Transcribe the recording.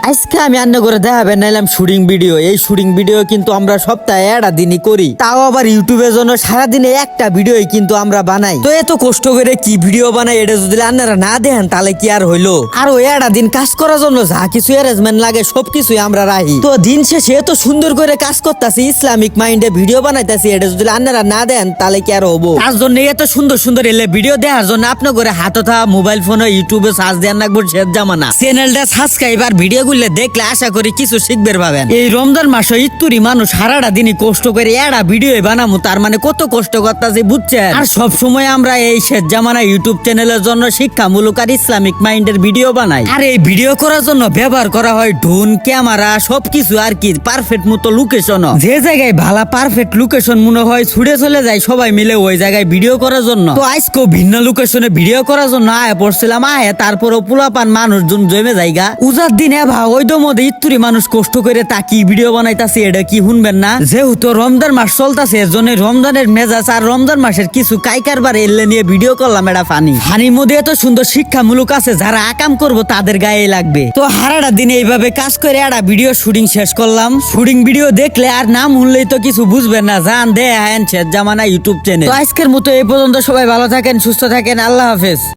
আজকে আমি রান্না করে দেখাবেন নাইলাম শুটিং ভিডিও। এই শুটিং ভিডিও কিন্তু আমরা সপ্তাহে একটা দিনই করি, তাও আবার ইউটিউবের জন্য সারাদিনে একটা ভিডিওই কিন্তু আমরা বানাই। তো এত কষ্ট করে কি ভিডিও বানাই এটা যদি আপনারা না দেখেন তাহলে কি আর হইলো। আর ওই একটা দিন কাজ করার জন্য যা কিছু অ্যারেঞ্জমেন্ট লাগে সবকিছুই আমরা রাখি। তো দিন শেষে এত সুন্দর করে কাজ করতেছি, ইসলামিক মাইন্ডে ভিডিও বানাইতেছি, এটা যদি আপনারা না দেন তাহলে কি আর হবো। তার জন্য এত সুন্দর সুন্দর এলে ভিডিও দেখার জন্য আপনার করে হাতে থাকা মোবাইল ফোনে ইউটিউবে সার্চ দেন রাখবো শেষ জামানা। চ্যানেলটা সাবস্ক্রাইব আর ভিডিও গুলো দেখলে আশা করি কিছু শিখবে পাবেন। এই রমজান মাসে ইত্তুরি মানুষ সারাটা দিনই কষ্ট করে একটা ভিডিও বানাবো, তার মানে কত কষ্ট করতেছি বুঝছেন। আর সব সময় আমরা এই শেষ জামানা ইউটিউব চ্যানেলের জন্য শিক্ষামূলক আর ইসলামিক মাইন্ডের ভিডিও বানাই। আর এই ভিডিও করার জন্য ব্যবহার করা হয় ড্রোন, ক্যামেরা, সবকিছু আর কি পারফেক্ট মতো লোকেশন। যে জায়গায় ভালো পারফেক্ট লোকেশন মনে হয় ছুটে চলে যায় সবাই মিলে ওই জায়গায় ভিডিও করার জন্য। তো আজকেও ভিন্ন লোকেশনে ভিডিও করার জন্য আয়া পড়ছিলাম। তারপরও পোলাপান মানুষজন জমে জায়গা উজার দিনে ওই মধ্যে ইত্তুরি মানুষ কষ্ট করে তাকি ভিডিও বানাইতাছে, এটা কি শুনবেন না। যেহেতু রমজান মাস চলতেছে এর জন্য রমজানের মেজাজ আর রমজান মাসের কিছু কাইকারবার এলে নিয়ে ভিডিও করলাম। এটা ফানির মধ্যে এত সুন্দর শিক্ষামূলক আছে, যারা আকাম করবো তাদের গায়ে লাগবে। তো হারাটা দিনে এইভাবে কাজ করে একটা ভিডিও শুটিং শেষ করলাম। শুটিং ভিডিও দেখলে আর নাম শুনলেই তো কিছু বুঝবেন না, জান দে শেষ জামানা ইউটিউব চ্যানেল। তো আজকের মতো এই পর্যন্ত, সবাই ভালো থাকেন, সুস্থ থাকেন, আল্লাহ হাফেজ।